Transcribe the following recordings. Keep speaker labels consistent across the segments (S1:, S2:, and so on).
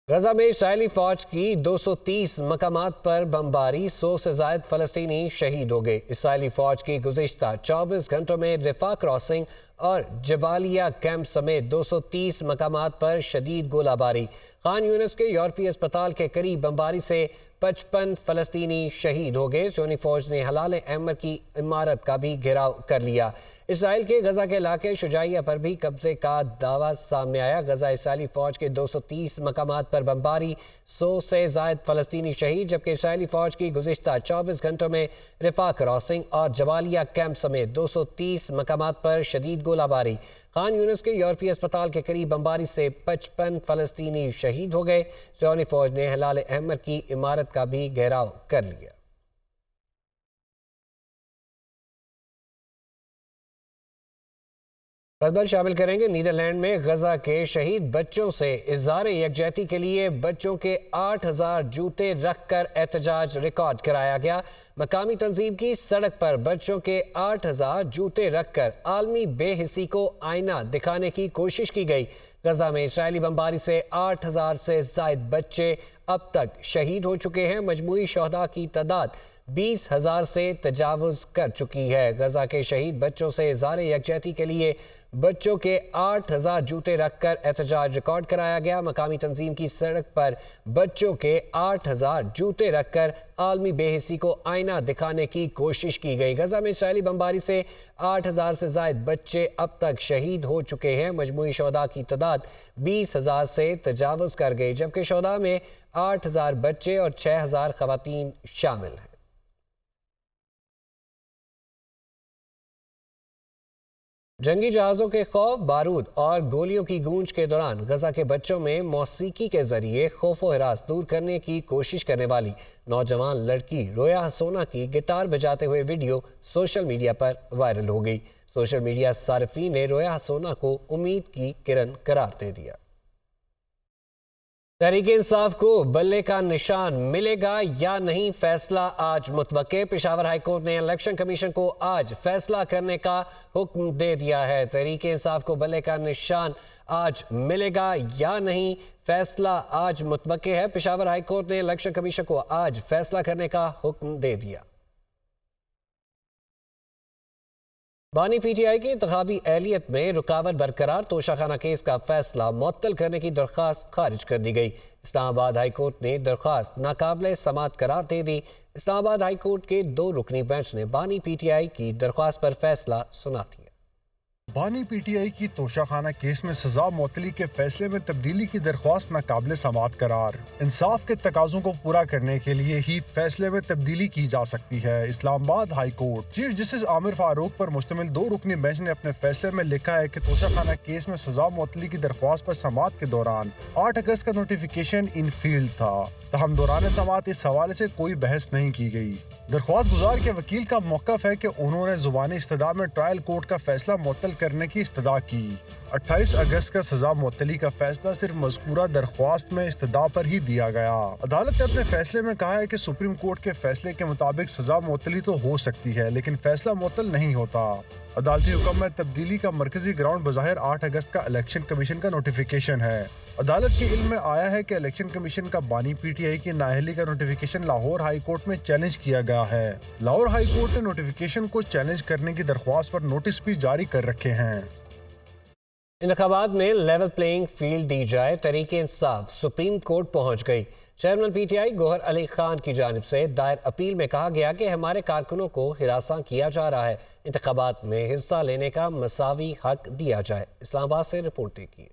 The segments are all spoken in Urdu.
S1: غزہ میں اسرائیلی فوج کی 230 مقامات پر بمباری، 100 سے زائد فلسطینی شہید ہو گئے۔ اسرائیلی فوج کی گزشتہ 24 گھنٹوں میں رفح کراسنگ اور جبالیہ کیمپ سمیت 230 مقامات پر شدید گولہ باری۔ خان یونس کے یورپی اسپتال کے قریب بمباری سے 55 فلسطینی شہید ہو گئے۔ اسرائیلی فوج نے ہلال احمر کی عمارت کا بھی گھیراؤ کر لیا۔ اسرائیل کے غزہ کے علاقے شجاعیہ پر بھی قبضے کا دعویٰ سامنے آیا۔ غزہ اسرائیلی فوج کے 230 مقامات پر بمباری، 100 سے زائد فلسطینی شہید، جبکہ اسرائیلی فوج کی گزشتہ 24 گھنٹوں میں رفح کراسنگ اور جبالیہ کیمپ سمیت 230 مقامات پر شدید گولہ باری۔ خان یونس کے یورپی اسپتال کے قریب بمباری سے 55 فلسطینی شہید ہو گئے۔ اسرائیلی فوج نے ہلال احمر کی عمارت کا بھی گھیراؤ کر لیا۔ خبر شامل کریں گے نیدرلینڈ میں غزہ کے شہید بچوں سے اظہار یکجہتی کے لیے بچوں کے 8000 جوتے رکھ کر احتجاج ریکارڈ کرایا گیا۔ مقامی تنظیم کی سڑک پر بچوں کے 8000 جوتے رکھ کر عالمی بے حسی کو آئینہ دکھانے کی کوشش کی گئی۔ غزہ میں اسرائیلی بمباری سے 8000 سے زائد بچے اب تک شہید ہو چکے ہیں۔ مجموعی شہداء کی تعداد 20,000 سے تجاوز کر چکی ہے۔ غزہ کے شہید بچوں سے اظہار یکجہتی کے لیے بچوں کے 8000 جوتے رکھ کر احتجاج ریکارڈ کرایا گیا۔ مقامی تنظیم کی سڑک پر بچوں کے 8000 جوتے رکھ کر عالمی بے حسی کو آئینہ دکھانے کی کوشش کی گئی۔ غزہ میں اسرائیلی بمباری سے 8000 سے زائد بچے اب تک شہید ہو چکے ہیں۔ مجموعی شہداء کی تعداد 20,000 سے تجاوز کر گئی، جبکہ شہداء میں 8000 بچے اور 6000 خواتین شامل ہیں۔ جنگی جہازوں کے خوف، بارود اور گولیوں کی گونج کے دوران غزہ کے بچوں میں موسیقی کے ذریعے خوف و ہراس دور کرنے کی کوشش کرنے والی نوجوان لڑکی رویا حسونہ کی گٹار بجاتے ہوئے ویڈیو سوشل میڈیا پر وائرل ہو گئی۔ سوشل میڈیا صارفین نے رویا حسونہ کو امید کی کرن قرار دے دیا۔ تحریک انصاف کو بلے کا نشان ملے گا یا نہیں، فیصلہ آج متوقع۔ پشاور ہائی کورٹ نے الیکشن کمیشن کو آج فیصلہ کرنے کا حکم دے دیا ہے۔ تحریک انصاف کو بلے کا نشان آج ملے گا یا نہیں، فیصلہ آج متوقع ہے۔ پشاور ہائی کورٹ نے الیکشن کمیشن کو آج فیصلہ کرنے کا حکم دے دیا۔ بانی پی ٹی آئی کی انتخابی اہلیت میں رکاوٹ برقرار، توشہ خانہ کیس کا فیصلہ معطل کرنے کی درخواست خارج کر دی گئی۔ اسلام آباد ہائی کورٹ نے درخواست ناقابل سماعت قرار دے دی۔ اسلام آباد ہائی کورٹ کے 2 رکنی بینچ نے بانی پی ٹی آئی کی درخواست پر فیصلہ سنا دیا۔
S2: بانی پی ٹی آئی کی توشہ خانہ کیس میں سزا معطلی کے فیصلے میں تبدیلی کی درخواست ناقابل سماعت قرار۔ انصاف کے تقاضوں کو پورا کرنے کے لیے ہی فیصلے میں تبدیلی کی جا سکتی ہے۔ اسلام آباد ہائی کورٹ چیف جسٹس عامر فاروق پر مشتمل 2 رکنی بینچ نے اپنے فیصلے میں لکھا ہے کہ توشہ خانہ کیس میں سزا معطلی کی درخواست پر سماعت کے دوران 8 اگست کا نوٹیفیکیشن ان فیلڈ تھا، تاہم دوران سماعت اس حوالے سے کوئی بحث نہیں کی گئی۔ درخواست گزار کے وکیل کا موقف ہے کہ انہوں نے زبانی استدعا میں ٹرائل کورٹ کا فیصلہ معطل کرنے کی استدعا کی۔ 28 اگست کا سزا معطلی کا فیصلہ صرف مذکورہ درخواست میں استدعا پر ہی دیا گیا۔ عدالت نے اپنے فیصلے میں کہا ہے کہ سپریم کورٹ کے فیصلے کے مطابق سزا معطلی تو ہو سکتی ہے، لیکن فیصلہ معطل نہیں ہوتا۔ عدالتی حکم میں تبدیلی کا مرکزی گراؤنڈ بظاہر 8 اگست کا الیکشن کمیشن کا نوٹیفیکیشن ہے۔ عدالت کے علم میں آیا ہے کہ الیکشن کمیشن کا بانی پی ٹی آئی کی نااہلی کا نوٹیفیکیشن لاہور ہائی کورٹ میں چیلنج کیا گیا ہے۔ لاہور ہائی کورٹ نے نوٹیفیکیشن کو چیلنج کرنے کی درخواست پر نوٹس بھی جاری کر رکھے ہیں۔
S1: انتخابات میں لیول پلینگ فیلڈ دی جائے، تحریک انصاف سپریم کورٹ پہنچ گئی۔ چیئرمین پی ٹی آئی گوہر علی خان کی جانب سے دائر اپیل میں کہا گیا کہ ہمارے کارکنوں کو ہراساں کیا جا رہا ہے، انتخابات میں حصہ لینے کا مساوی حق دیا جائے۔ اسلام آباد سے رپورٹ دیکھیے۔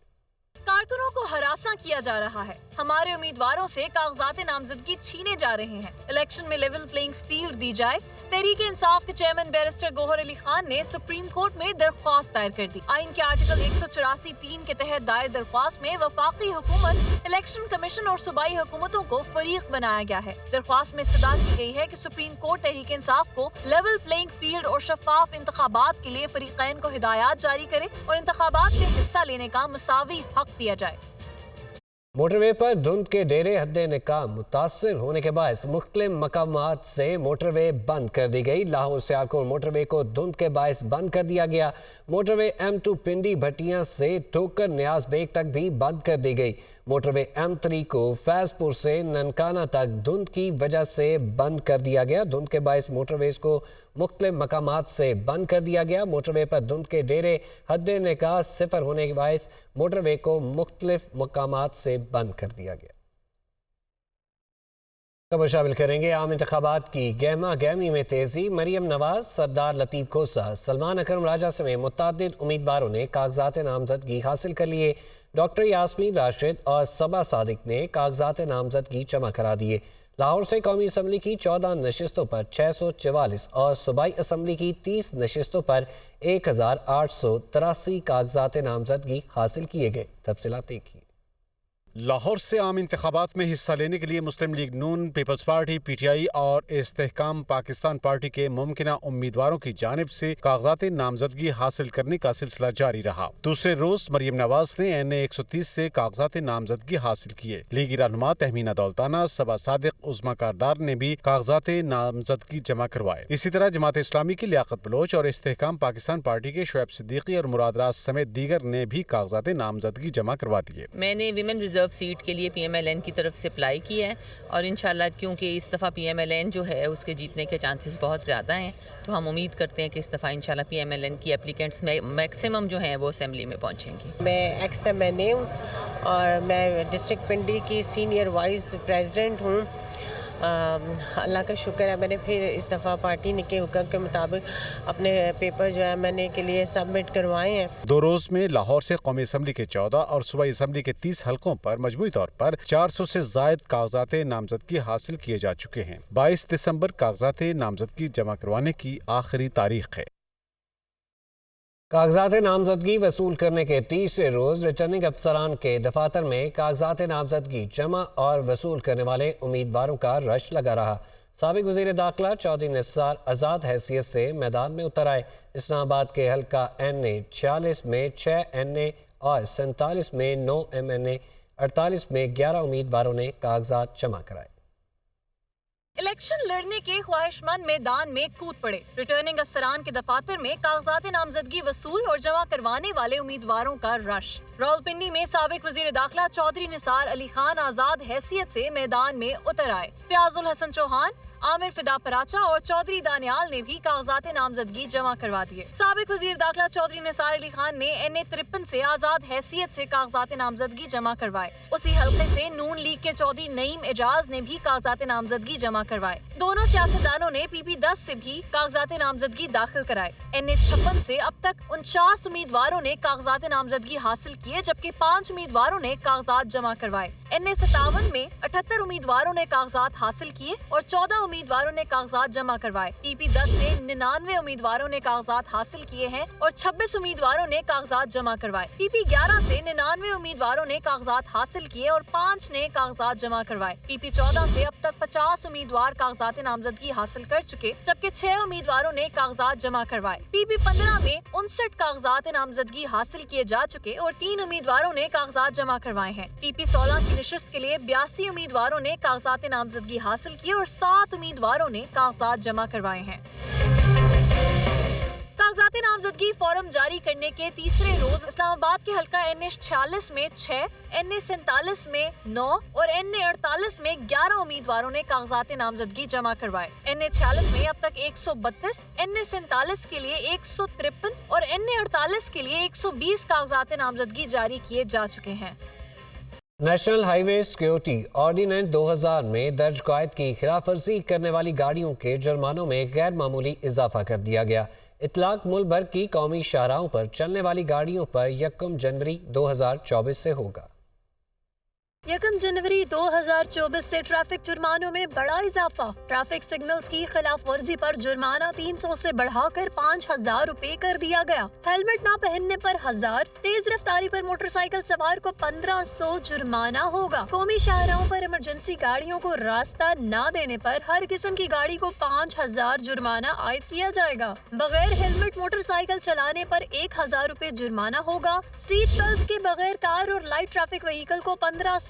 S3: کارکنوں کو ہراساں کیا جا رہا ہے، ہمارے امیدواروں سے کاغذات نامزدگی چھینے جا رہے ہیں، الیکشن میں لیول پلینگ فیلڈ دی جائے۔ تحریک انصاف کے چیئرمین بیرسٹر گوہر علی خان نے سپریم کورٹ میں درخواست دائر کر دی۔ آئین کے آرٹیکل 184(3) کے تحت دائر درخواست میں وفاقی حکومت، الیکشن کمیشن اور صوبائی حکومتوں کو فریق بنایا گیا ہے۔ درخواست میں استدعا کی گئی ہے کہ سپریم کورٹ تحریک انصاف کو لیول پلینگ فیلڈ اور شفاف انتخابات کے لیے فریقین کو ہدایات جاری کرے اور انتخابات میں حصہ لینے کا مساوی حق دیا جائے۔
S1: موٹر وے پر دھند کے ڈیرے حد نقاب متاثر ہونے کے باعث مختلف مقامات سے موٹر وے بند کر دی گئی۔ لاہور سیالکوٹ موٹر وے کو دھند کے باعث بند کر دیا گیا۔ موٹر وے M2 پنڈی بھٹیاں سے ٹھوکر نیاز بیگ تک بھی بند کر دی گئی۔ موٹر وے M3 کو فیضپور سے ننکانہ تک دھند کی وجہ سے بند کر دیا گیا۔ دھند کے باعث موٹر ویز کو مختلف مقامات سے بند کر دیا گیا۔ موٹر وے پر دھند کے ڈیرے حد نکاح صفر ہونے کے باعث موٹر وے کو مختلف مقامات سے بند کر دیا گیا۔ خبر شامل کریں گے عام انتخابات کی گہما گہمی میں تیزی۔ مریم نواز، سردار لطیف کھوسہ، سلمان اکرم راجہ سمیت متعدد امیدواروں نے کاغذات نامزدگی حاصل کر لیے۔ ڈاکٹر یاسمین راشد اور صبا صادق نے کاغذات نامزدگی جمع کرا دیے۔ لاہور سے قومی اسمبلی کی 14 نشستوں پر 644 اور صوبائی اسمبلی کی 30 نشستوں پر 1883 کاغذات نامزدگی حاصل کیے گئے۔ تفصیلات دیکھیے۔
S4: لاہور سے عام انتخابات میں حصہ لینے کے لیے مسلم لیگ نون، پیپلز پارٹی، PTI اور استحکام پاکستان پارٹی کے ممکنہ امیدواروں کی جانب سے کاغذات نامزدگی حاصل کرنے کا سلسلہ جاری رہا۔ دوسرے روز مریم نواز نے NA 130 سے کاغذات نامزدگی حاصل کیے۔ لیگی رہنما تہمینہ دولتانہ، صبا صادق، عظمیٰ کاردار نے بھی کاغذات نامزدگی جمع کروائے۔ اسی طرح جماعت اسلامی کی لیاقت بلوچ اور استحکام پاکستان پارٹی کے شعیب صدیقی اور مراد راز سمیت دیگر نے بھی کاغذات نامزدگی جمع کروا دیے۔
S5: میں نے ویمن ریزرو سیٹ کے لیے PMLN کی طرف سے اپلائی کی ہے اور انشاءاللہ کیونکہ اس دفعہ PMLN جو ہے اس کے جیتنے کے چانسز بہت زیادہ ہیں، تو ہم امید کرتے ہیں کہ اس دفعہ انشاءاللہ PMLN کی اپلیکینٹس میکسیمم جو ہیں وہ اسمبلی میں پہنچیں گی۔
S6: میں ایکس MNA ہوں اور میں ڈسٹرکٹ پنڈی کی سینئر وائس پریزیڈنٹ ہوں۔ اللہ کا شکر ہے، میں نے پھر اس دفعہ پارٹی کے حکم کے مطابق اپنے پیپر جو ہے MNA کے لیے سبمٹ کروائے ہیں۔
S4: 2 روز میں لاہور سے قومی اسمبلی کے 14 اور صوبائی اسمبلی کے 30 حلقوں پر مجموعی طور پر 400 سے زائد کاغذات نامزدگی حاصل کیے جا چکے ہیں۔ 22 دسمبر کاغذات نامزدگی جمع کروانے کی آخری تاریخ ہے۔
S1: کاغذات نامزدگی وصول کرنے کے تیسرے روز ریٹرننگ افسران کے دفاتر میں کاغذات نامزدگی جمع اور وصول کرنے والے امیدواروں کا رش لگا رہا۔ سابق وزیر داخلہ چودھری نثار آزاد حیثیت سے میدان میں اتر آئے۔ اسلام آباد کے حلقہ NA 46 میں 6 NA اور 47 میں 9 MNA، 48 میں 11 امیدواروں نے کاغذات جمع کرائے۔
S3: الیکشن لڑنے کے خواہش مند میدان میں کود پڑے۔ ریٹرننگ افسران کے دفاتر میں کاغذات نامزدگی وصول اور جمع کروانے والے امیدواروں کا رش۔ راولپنڈی میں سابق وزیر داخلہ چودھری نثار علی خان آزاد حیثیت سے میدان میں اتر آئے۔ فیاض الحسن چوہان، عامر فدا پراچا اور چودھری دانیال نے بھی کاغذات نامزدگی جمع کروا دیے۔ سابق وزیر داخلہ چودھری نثار علی خان نے NA 53 سے آزاد حیثیت سے کاغذات نامزدگی جمع کروائے۔ اسی حلقے سے نون لیگ کے چودھری نعیم اعجاز نے بھی کاغذات نامزدگی جمع کروائے۔ دونوں سیاستدانوں نے PP 10 سے بھی کاغذات نامزدگی داخل کرائے۔ NA 56 سے اب تک 49 امیدواروں نے کاغذات نامزدگی حاصل کیے، جبکہ 5 امیدواروں نے کاغذات جمع کروائے۔ NA 57 میں 78 امیدواروں نے کاغذات حاصل کیے اور 14 امیدواروں نے کاغذات جمع کروائے۔ PP 10 سے 99 امیدواروں نے کاغذات حاصل کیے ہیں اور 26 امیدواروں نے کاغذات جمع کروائے۔ PP 11 سے 99 امیدواروں نے کاغذات حاصل کیے اور 5 نے کاغذات جمع کروائے۔ PP 14 سے اب تک 50 امیدوار کاغذات نامزدگی حاصل کر چکے، جبکہ 6 امیدواروں نے کاغذات جمع کروائے۔ PP 15 میں 59 کاغذات نامزدگی حاصل کیے جا چکے اور 3 امیدواروں نے کاغذات جمع کروائے ہیں۔ PP 16 کی نشست کے لیے 82 امیدواروں نے کاغذات نامزدگی حاصل کی اور 7 امیدواروں نے کاغذات جمع کروائے ہیں۔ کاغذات نامزدگی فارم جاری کرنے کے تیسرے روز اسلام آباد کے حلقہ NA 46 میں 6، NA 47 میں 9 اور NA 48 میں 11 امیدواروں نے کاغذات نامزدگی جمع کروائے۔ NA 46 میں اب تک 132، NA 47 کے لیے 153 اور NA 48 کے لیے 120 کاغذات نامزدگی جاری کیے جا چکے ہیں۔
S1: نیشنل ہائی وے سیکیورٹی آرڈیننس 2000 میں درج قواعد کی خلاف ورزی کرنے والی گاڑیوں کے جرمانوں میں غیر معمولی اضافہ کر دیا گیا۔ اطلاق ملک بھر کی قومی شاہراہوں پر چلنے والی گاڑیوں پر 1 جنوری 2024 سے ہوگا۔
S7: 1 جنوری 2024 سے ٹریفک جرمانوں میں بڑا اضافہ۔ ٹریفک سگنلز کی خلاف ورزی پر جرمانہ 300 سے بڑھا کر 5000 روپے کر دیا گیا۔ ہیلمٹ نہ پہننے پر 1000، تیز رفتاری پر موٹر سائیکل سوار کو 1500 جرمانہ ہوگا۔ قومی شاہراہوں پر ایمرجنسی گاڑیوں کو راستہ نہ دینے پر ہر قسم کی گاڑی کو 5000 جرمانہ عائد کیا جائے گا۔ بغیر ہیلمٹ موٹر سائیکل چلانے پر 1000 روپے جرمانہ ہوگا۔ سیٹ بیلٹ کے بغیر کار اور لائٹ ٹریفک وہیکل کو 1500